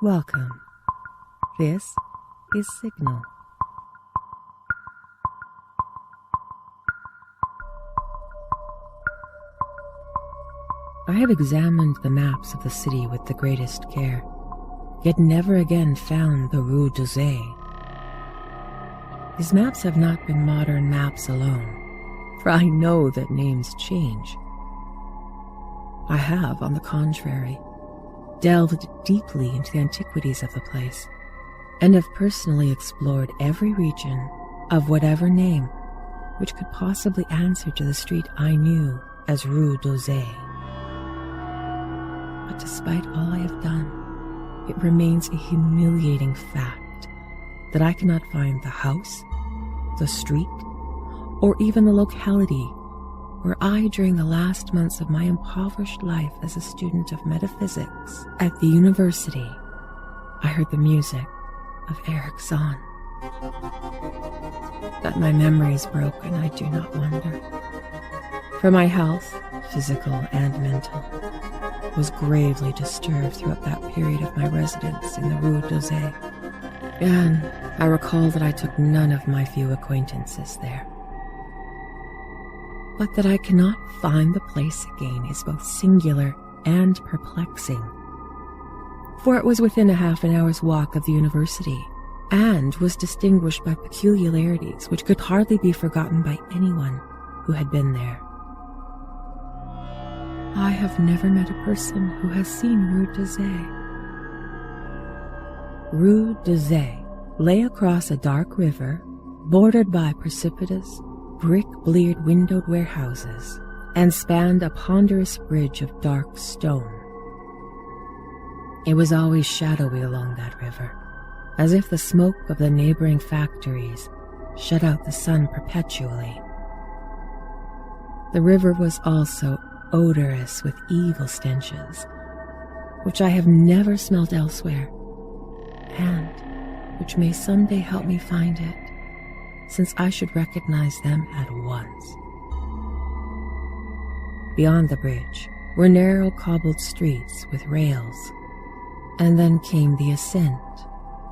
Welcome. This is Signal. I have examined the maps of the city with the greatest care, yet never again found the Rue d'Orsay. These maps have not been modern maps alone, for I know that names change. I have, on the contrary, delved deeply into the antiquities of the place, and have personally explored every region of whatever name which could possibly answer to the street I knew as Rue d'Orsay. But despite all I have done, it remains a humiliating fact that I cannot find the house, the street, or even the locality where I, during the last months of my impoverished life as a student of metaphysics at the university, I heard the music of Erich Zann. That my memory is broken, I do not wonder. For my health, physical and mental, was gravely disturbed throughout that period of my residence in the Rue d'Orsay, and I recall that I took none of my few acquaintances there. But that I cannot find the place again is both singular and perplexing, for it was within a half an hour's walk of the university, and was distinguished by peculiarities which could hardly be forgotten by anyone who had been there. I have never met a person who has seen Rue d'Orsay. Rue d'Orsay lay across a dark river, bordered by precipitous, brick-bleared windowed warehouses, and spanned a ponderous bridge of dark stone. It was always shadowy along that river, as if the smoke of the neighboring factories shut out the sun perpetually. The river was also odorous with evil stenches, which I have never smelt elsewhere, and which may someday help me find it, since I should recognize them at once. Beyond the bridge were narrow cobbled streets with rails, and then came the ascent,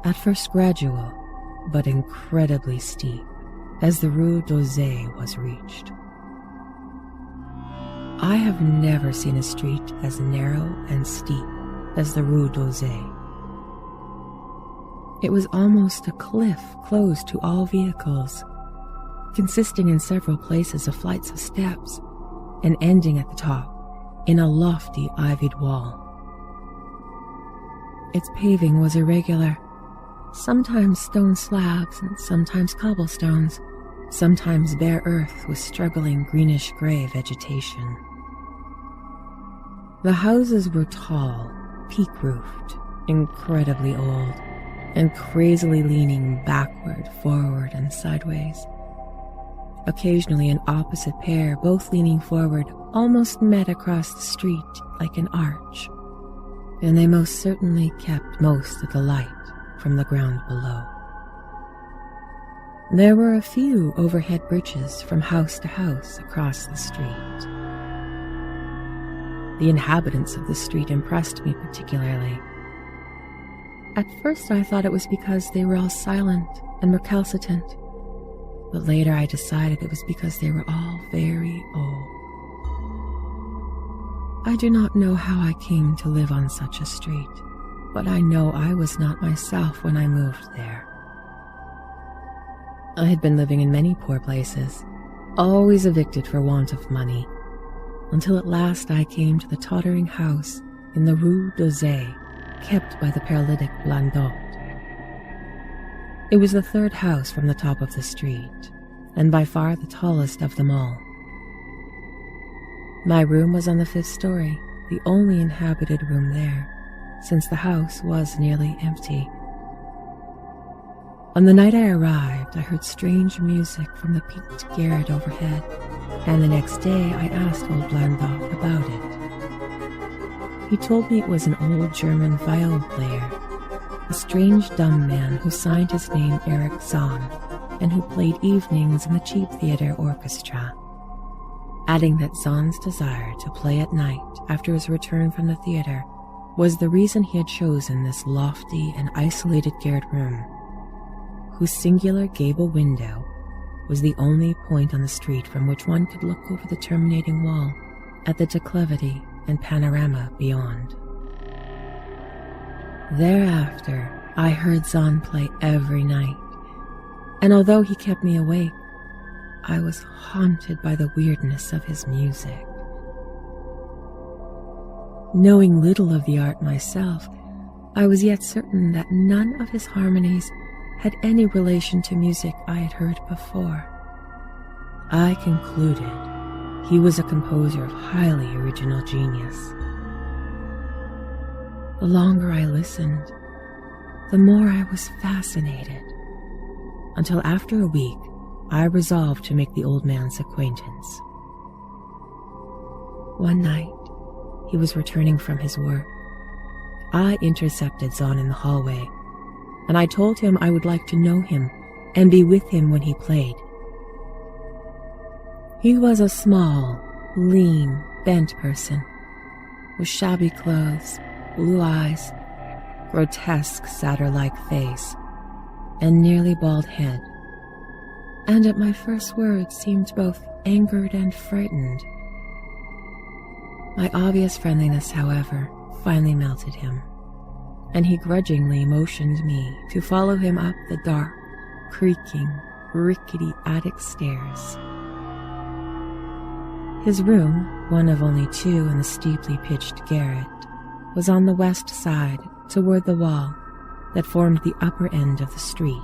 at first gradual, but incredibly steep, as the Rue d'Orsay was reached. I have never seen a street as narrow and steep as the Rue d'Orsay. It was almost a cliff closed to all vehicles, consisting in several places of flights of steps, and ending at the top in a lofty ivied wall. Its paving was irregular, sometimes stone slabs and sometimes cobblestones, sometimes bare earth with struggling greenish-gray vegetation. The houses were tall, peak-roofed, incredibly old, and crazily leaning backward, forward, and sideways. Occasionally an opposite pair, both leaning forward, almost met across the street like an arch, and they most certainly kept most of the light from the ground below. There were a few overhead bridges from house to house across the street. The inhabitants of the street impressed me particularly. At first I thought it was because they were all silent and recalcitrant, but later I decided it was because they were all very old. I do not know how I came to live on such a street, but I know I was not myself when I moved there. I had been living in many poor places, always evicted for want of money, until at last I came to the tottering house in the Rue d'Orsay, kept by the paralytic Blandot. It was the third house from the top of the street, and by far the tallest of them all. My room was on the 5th story, the only inhabited room there, since the house was nearly empty. On the night I arrived, I heard strange music from the peaked garret overhead, and the next day I asked old Blandot about it. He told me it was an old German viol player, a strange dumb man who signed his name Erich Zann, and who played evenings in the cheap theater orchestra, adding that Zann's desire to play at night after his return from the theater was the reason he had chosen this lofty and isolated garret room, whose singular gable window was the only point on the street from which one could look over the terminating wall at the declivity and panorama beyond. Thereafter, I heard Zann play every night, and although he kept me awake, I was haunted by the weirdness of his music. Knowing little of the art myself, I was yet certain that none of his harmonies had any relation to music I had heard before. I concluded he was a composer of highly original genius. The longer I listened, the more I was fascinated, until after a week I resolved to make the old man's acquaintance. One night, he was returning from his work. I intercepted Zann in the hallway, and I told him I would like to know him and be with him when he played. He was a small, lean, bent person, with shabby clothes, blue eyes, grotesque satyr-like face, and nearly bald head, and at my first words seemed both angered and frightened. My obvious friendliness, however, finally melted him, and he grudgingly motioned me to follow him up the dark, creaking, rickety attic stairs. His room, one of only two in the steeply pitched garret, was on the west side toward the wall that formed the upper end of the street.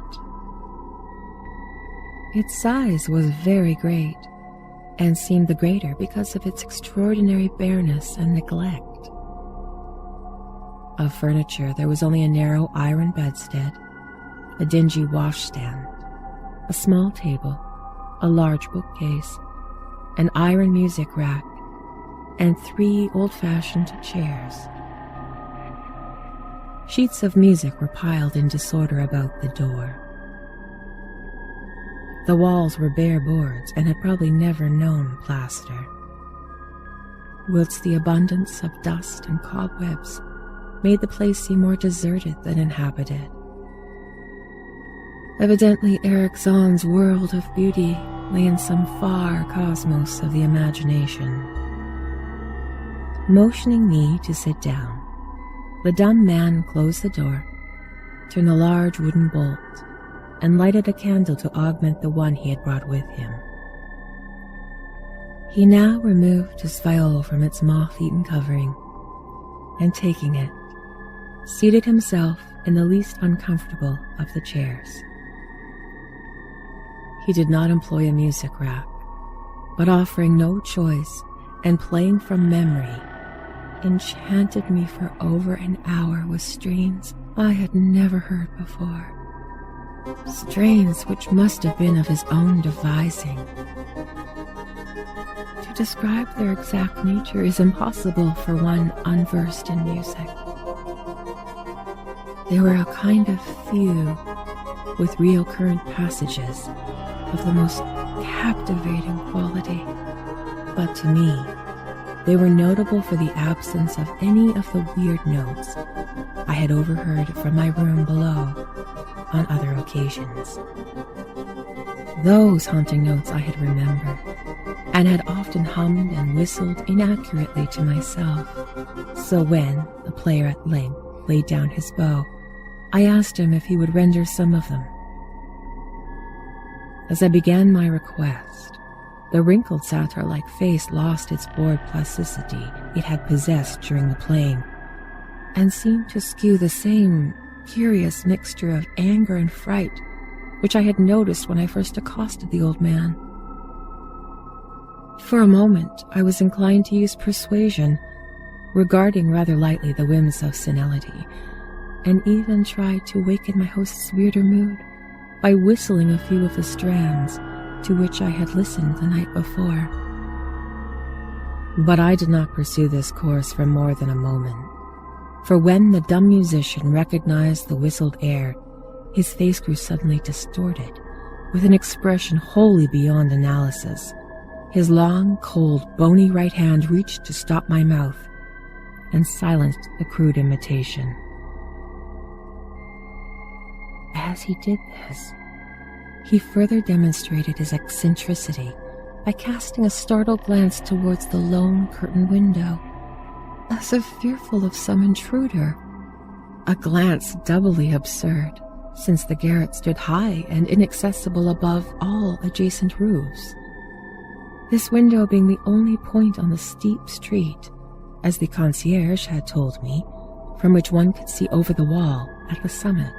Its size was very great, and seemed the greater because of its extraordinary bareness and neglect. Of furniture, there was only a narrow iron bedstead, a dingy washstand, a small table, a large bookcase, an iron music rack, and 3 old-fashioned chairs. Sheets of music were piled in disorder about the door. The walls were bare boards and had probably never known plaster, whilst the abundance of dust and cobwebs made the place seem more deserted than inhabited. Evidently, Erich Zann's world of beauty lay in some far cosmos of the imagination. Motioning me to sit down, the dumb man closed the door, turned a large wooden bolt, and lighted a candle to augment the one he had brought with him. He now removed his viol from its moth-eaten covering, and taking it, seated himself in the least uncomfortable of the chairs. He did not employ a music rack, but offering no choice and playing from memory, enchanted me for over an hour with strains I had never heard before. Strains which must have been of his own devising. To describe their exact nature is impossible for one unversed in music. They were a kind of fugue with recurrent passages of the most captivating quality, but to me, they were notable for the absence of any of the weird notes I had overheard from my room below on other occasions. Those haunting notes I had remembered, and had often hummed and whistled inaccurately to myself. So when the player at length laid down his bow, I asked him if he would render some of them. As I began my request, the wrinkled satyr-like face lost its bored plasticity it had possessed during the playing, and seemed to skew the same curious mixture of anger and fright which I had noticed when I first accosted the old man. For a moment, I was inclined to use persuasion, regarding rather lightly the whims of senility, and even tried to awaken my host's weirder mood by whistling a few of the strands to which I had listened the night before. But I did not pursue this course for more than a moment, for when the dumb musician recognized the whistled air, his face grew suddenly distorted, with an expression wholly beyond analysis. His long, cold, bony right hand reached to stop my mouth, and silenced the crude imitation. As he did this, he further demonstrated his eccentricity by casting a startled glance towards the lone curtained window, as if fearful of some intruder, a glance doubly absurd, since the garret stood high and inaccessible above all adjacent roofs, this window being the only point on the steep street, as the concierge had told me, from which one could see over the wall at the summit.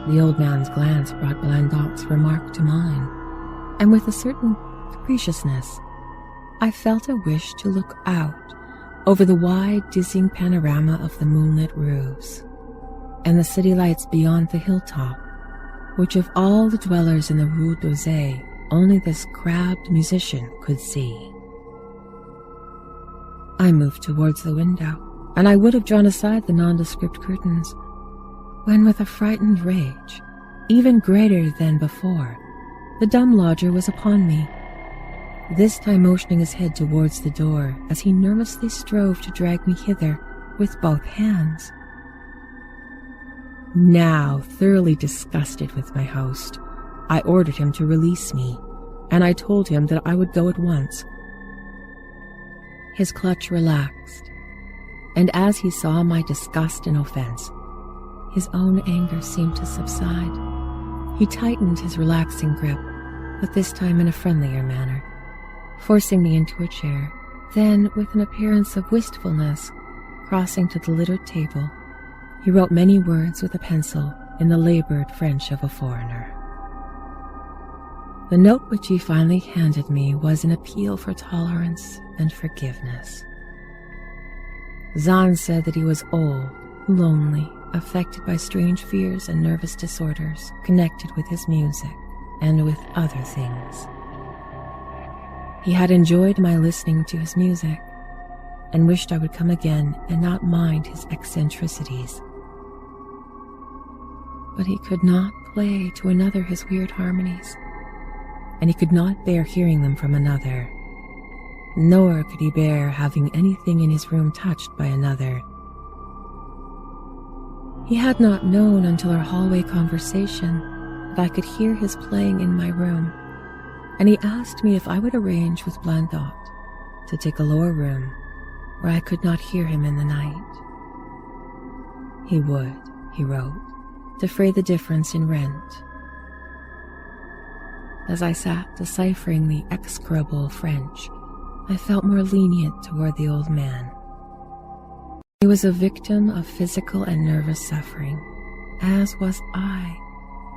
The old man's glance brought Blandot's remark to mind, and with a certain capriciousness, I felt a wish to look out over the wide, dizzying panorama of the moonlit roofs, and the city lights beyond the hilltop, which of all the dwellers in the Rue d'Orsay, only this crabbed musician could see. I moved towards the window, and I would have drawn aside the nondescript curtains, when with a frightened rage, even greater than before, the dumb lodger was upon me, this time motioning his head towards the door as he nervously strove to drag me hither with both hands. Now, thoroughly disgusted with my host, I ordered him to release me, and I told him that I would go at once. His clutch relaxed, and as he saw my disgust and offense, his own anger seemed to subside. He tightened his relaxing grip, but this time in a friendlier manner, forcing me into a chair. Then, with an appearance of wistfulness, crossing to the littered table, he wrote many words with a pencil in the labored French of a foreigner. The note which he finally handed me was an appeal for tolerance and forgiveness. Zann said that he was old, lonely, affected by strange fears and nervous disorders connected with his music and with other things. He had enjoyed my listening to his music and wished I would come again and not mind his eccentricities. But he could not play to another his weird harmonies, and he could not bear hearing them from another, nor could he bear having anything in his room touched by another. He had not known until our hallway conversation that I could hear his playing in my room, and he asked me if I would arrange with Blandot to take a lower room where I could not hear him in the night. He would, he wrote, defray the difference in rent. As I sat deciphering the execrable French, I felt more lenient toward the old man. He was a victim of physical and nervous suffering, as was I,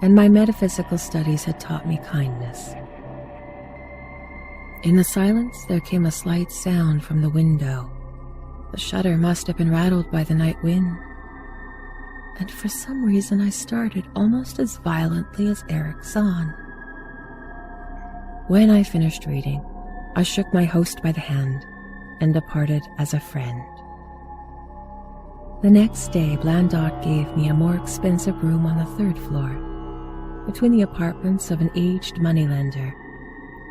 and my metaphysical studies had taught me kindness. In the silence there came a slight sound from the window. The shutter must have been rattled by the night wind, and for some reason I started almost as violently as Erich Zann. When I finished reading, I shook my host by the hand and departed as a friend. The next day, Blandot gave me a more expensive room on the 3rd floor, between the apartments of an aged moneylender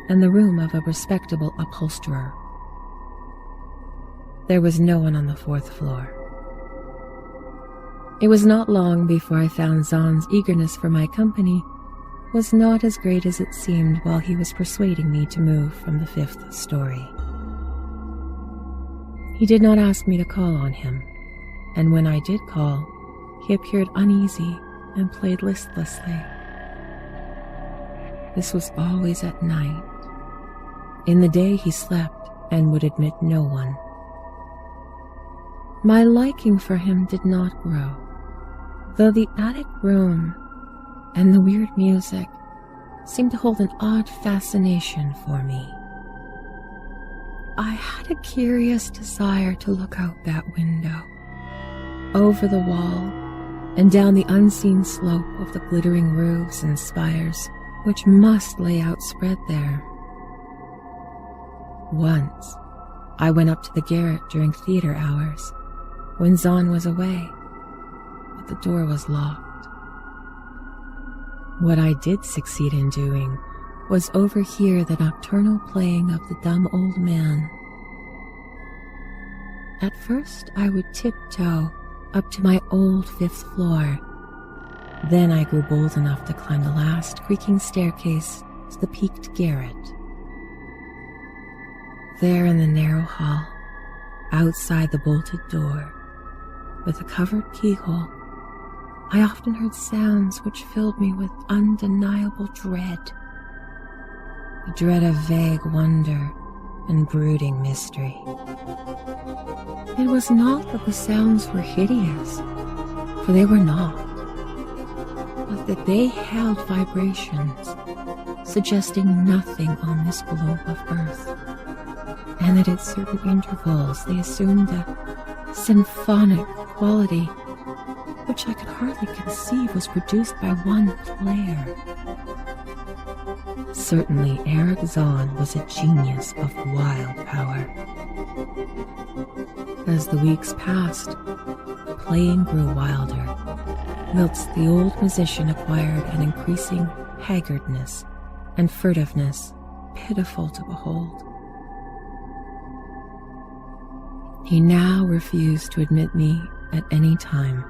and the room of a respectable upholsterer. There was no one on the 4th floor. It was not long before I found Zann's eagerness for my company was not as great as it seemed while he was persuading me to move from the 5th story. He did not ask me to call on him, and when I did call, he appeared uneasy and played listlessly. This was always at night. In the day he slept and would admit no one. My liking for him did not grow, though the attic room and the weird music seemed to hold an odd fascination for me. I had a curious desire to look out that window, over the wall, and down the unseen slope of the glittering roofs and spires which must lay outspread there. Once, I went up to the garret during theater hours, when Zann was away, but the door was locked. What I did succeed in doing was overhear the nocturnal playing of the dumb old man. At first, I would tiptoe up to my old 5th floor. Then I grew bold enough to climb the last creaking staircase to the peaked garret. There in the narrow hall, outside the bolted door, with a covered keyhole, I often heard sounds which filled me with undeniable dread. The dread of vague wonder and brooding mystery. It was not that the sounds were hideous, for they were not, but that they held vibrations suggesting nothing on this globe of earth, and that at certain intervals they assumed a symphonic quality which I could hardly conceive was produced by one player. Certainly Erich Zann was a genius of wild power. As the weeks passed, the playing grew wilder, whilst the old musician acquired an increasing haggardness and furtiveness pitiful to behold. He now refused to admit me at any time,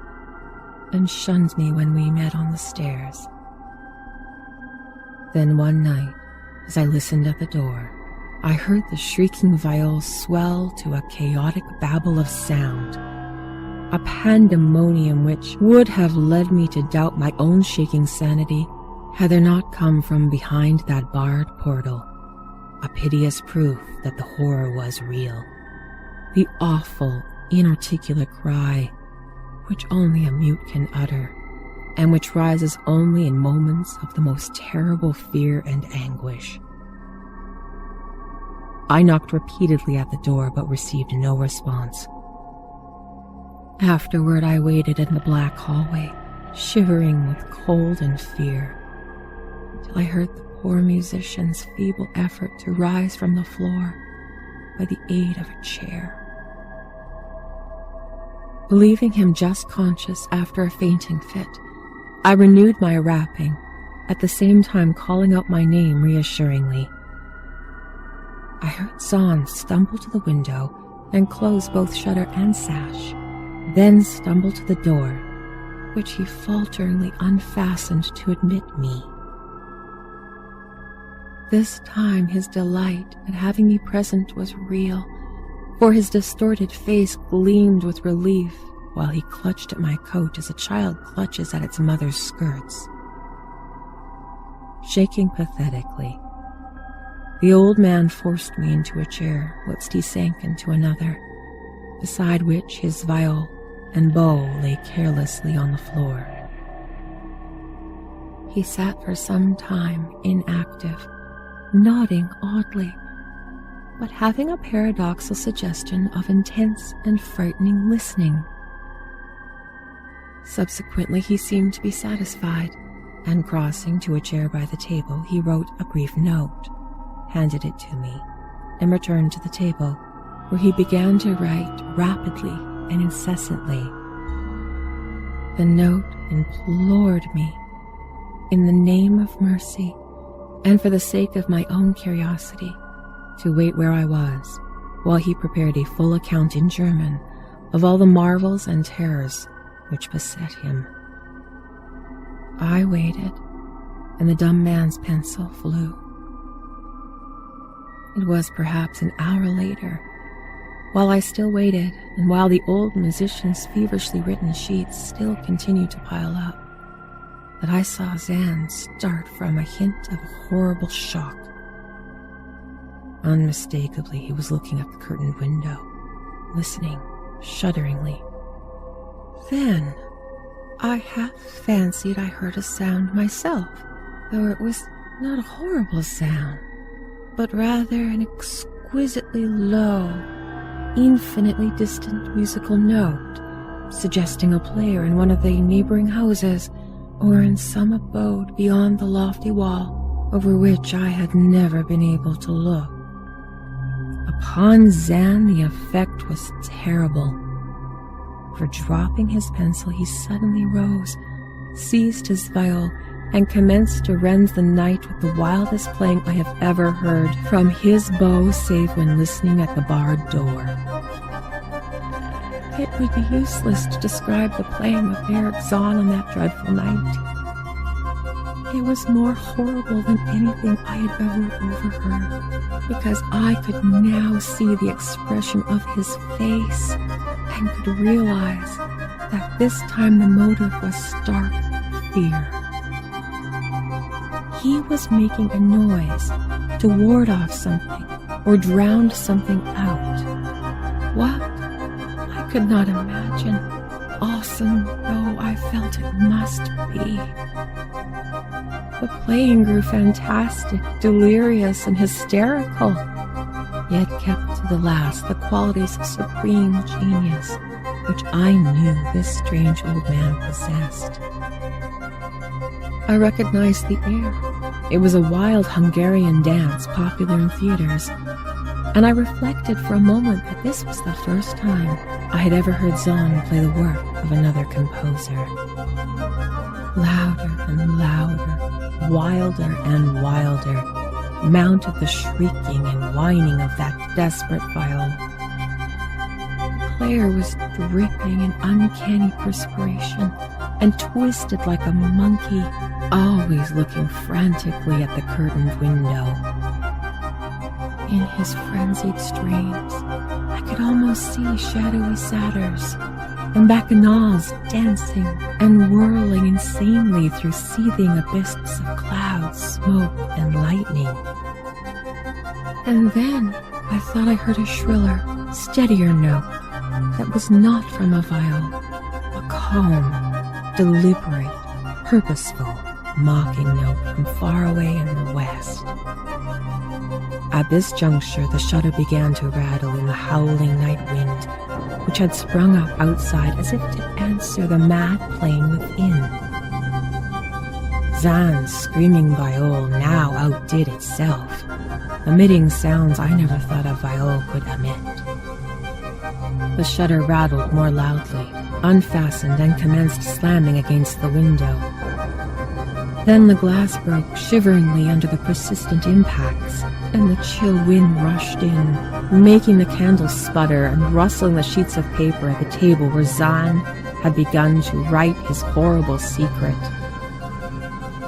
and shunned me when we met on the stairs. Then one night, as I listened at the door, I heard the shrieking viol swell to a chaotic babble of sound, a pandemonium which would have led me to doubt my own shaking sanity had there not come from behind that barred portal a piteous proof that the horror was real, the awful, inarticulate cry which only a mute can utter, and which rises only in moments of the most terrible fear and anguish. I knocked repeatedly at the door, but received no response. Afterward, I waited in the black hallway, shivering with cold and fear, till I heard the poor musician's feeble effort to rise from the floor by the aid of a chair. Believing him just conscious after a fainting fit, I renewed my rapping, at the same time calling out my name reassuringly. I heard Zann stumble to the window and close both shutter and sash, then stumble to the door, which he falteringly unfastened to admit me. This time his delight at having me present was real, for his distorted face gleamed with relief while he clutched at my coat as a child clutches at its mother's skirts. Shaking pathetically, the old man forced me into a chair whilst he sank into another, beside which his viol and bow lay carelessly on the floor. He sat for some time inactive, nodding oddly, but having a paradoxical suggestion of intense and frightening listening. Subsequently, he seemed to be satisfied, and crossing to a chair by the table, he wrote a brief note, handed it to me, and returned to the table, where he began to write rapidly and incessantly. The note implored me, in the name of mercy, and for the sake of my own curiosity, to wait where I was, while he prepared a full account in German of all the marvels and terrors which beset him. I waited, and the dumb man's pencil flew. It was perhaps an hour later, while I still waited, and while the old musician's feverishly written sheets still continued to pile up, that I saw Zann start from a hint of a horrible shock. Unmistakably, he was looking at the curtained window, listening shudderingly. Then, I half fancied I heard a sound myself, though it was not a horrible sound, but rather an exquisitely low, infinitely distant musical note, suggesting a player in one of the neighboring houses, or in some abode beyond the lofty wall over which I had never been able to look. Upon Zann, the effect was terrible. For dropping his pencil, he suddenly rose, seized his viol, and commenced to rend the night with the wildest playing I have ever heard from his bow, save when listening at the barred door. It would be useless to describe the playing of Erich Zann on that dreadful night. It was more horrible than anything I had ever overheard, because I could now see the expression of his face and could realize that this time the motive was stark fear. He was making a noise to ward off something or drown something out. What? I could not imagine, awesome though I felt it must be. The playing grew fantastic, delirious, and hysterical, yet kept to the last the qualities of supreme genius, which I knew this strange old man possessed. I recognized the air. It was a wild Hungarian dance popular in theaters, and I reflected for a moment that this was the first time I had ever heard Zann play the work of another composer. Louder and louder, wilder and wilder, mounted the shrieking and whining of that desperate viol. The player was dripping in uncanny perspiration and twisted like a monkey, always looking frantically at the curtained window. In his frenzied strains, I could almost see shadowy satyrs and bacchanals dancing and whirling insanely through seething abysses of clouds, smoke, and lightning. And then I thought I heard a shriller, steadier note that was not from a viol, a calm, deliberate, purposeful, mocking note from far away in the west. At this juncture, the shutter began to rattle in the howling night wind, which had sprung up outside as if to answer the mad playing within. Zann's screaming viol now outdid itself, emitting sounds I never thought a viol could emit. The shutter rattled more loudly, unfastened, and commenced slamming against the window. Then the glass broke shiveringly under the persistent impacts, and the chill wind rushed in, making the candles sputter and rustling the sheets of paper at the table where Zann had begun to write his horrible secret.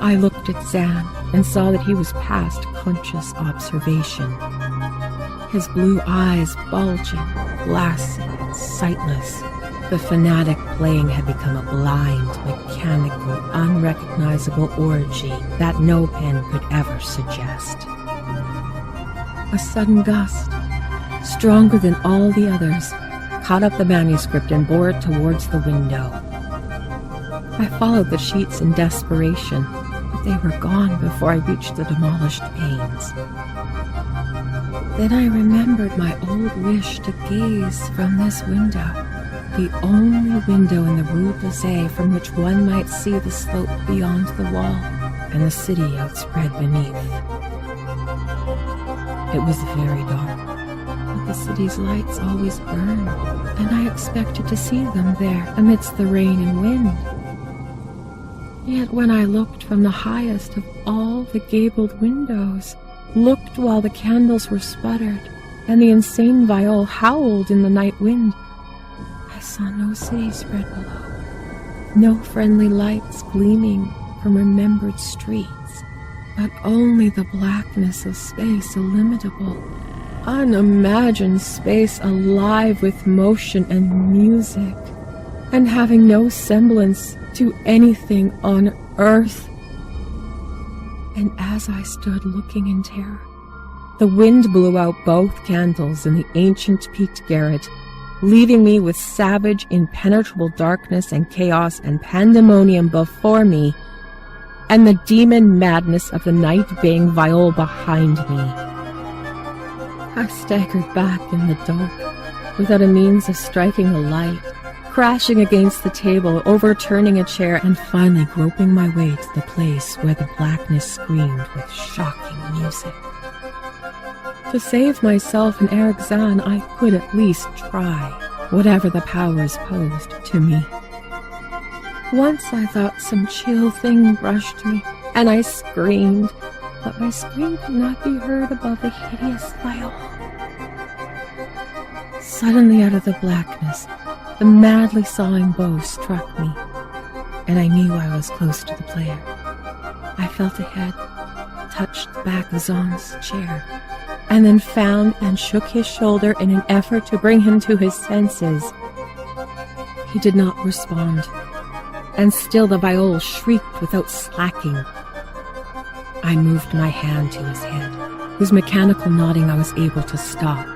I looked at Zann and saw that he was past conscious observation. His blue eyes bulging, glassy, sightless. The fanatic playing had become a blind, mechanical, unrecognizable orgy that no pen could ever suggest. A sudden gust, stronger than all the others, caught up the manuscript and bore it towards the window. I followed the sheets in desperation, but they were gone before I reached the demolished panes. Then I remembered my old wish to gaze from this window, the only window in the Rue Blasé from which one might see the slope beyond the wall and the city outspread beneath. It was very dark, but the city's lights always burned, and I expected to see them there amidst the rain and wind. Yet when I looked from the highest of all the gabled windows, looked while the candles were sputtered, and the insane viol howled in the night wind, I saw no city spread below, no friendly lights gleaming from remembered streets, but only the blackness of space, illimitable, unimagined space alive with motion and music, and having no semblance to anything on earth. And as I stood looking in terror, the wind blew out both candles in the ancient peaked garret, leaving me with savage, impenetrable darkness and chaos and pandemonium before me, and the demon madness of the night-baying viol behind me. I staggered back in the dark, without a means of striking a light, crashing against the table, overturning a chair, and finally groping my way to the place where the blackness screamed with shocking music. To save myself and Erich Zann, I could at least try, whatever the powers posed to me. Once I thought some chill thing brushed me, and I screamed, but my scream could not be heard above the hideous viol. Suddenly out of the blackness, The madly sawing bow struck me, and I knew I was close to the player. I felt a head, touched the back of Zann's chair, and then found and shook his shoulder in an effort to bring him to his senses. He did not respond, and still the viol shrieked without slacking. I moved my hand to his head, whose mechanical nodding I was able to stop,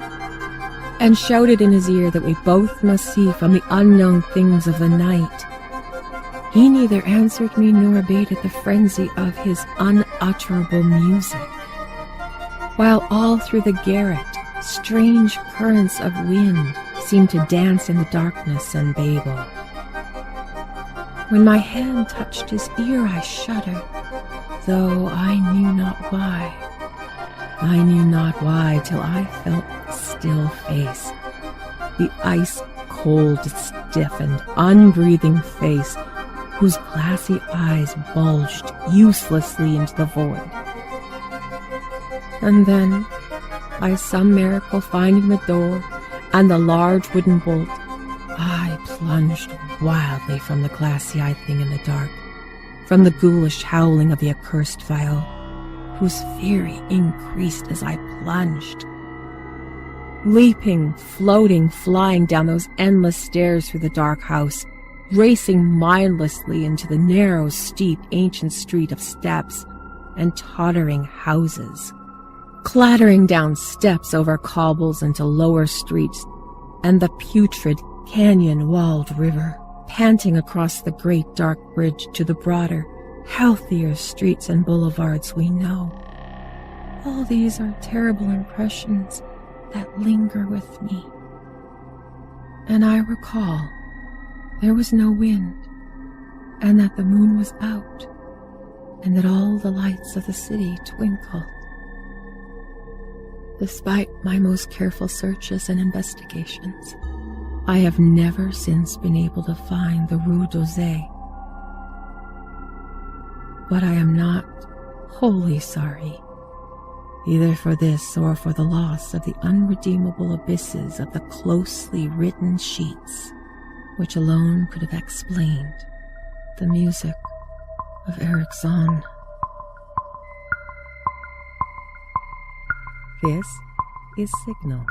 and shouted in his ear that we both must see from the unknown things of the night. He neither answered me nor abated the frenzy of his unutterable music, while all through the garret strange currents of wind seemed to dance in the darkness and babble. When my hand touched his ear, I shuddered, though I knew not why. I knew not why till I felt the still face, the ice-cold, stiffened, unbreathing face, whose glassy eyes bulged uselessly into the void. And then, by some miracle finding the door and the large wooden bolt, I plunged wildly from the glassy-eyed thing in the dark, from the ghoulish howling of the accursed viol, whose fury increased as I plunged. Leaping, floating, flying down those endless stairs through the dark house, racing mindlessly into the narrow, steep, ancient street of steps and tottering houses, clattering down steps over cobbles into lower streets and the putrid, canyon-walled river, panting across the great dark bridge to the broader, healthier streets and boulevards we know. All these are terrible impressions that linger with me. And I recall there was no wind, and that the moon was out, and that all the lights of the city twinkled. Despite my most careful searches and investigations, I have never since been able to find the Rue d'Orsay. But I am not wholly sorry, either for this or for the loss of the unredeemable abysses of the closely written sheets, which alone could have explained the music of Erich Zann. This is Signal.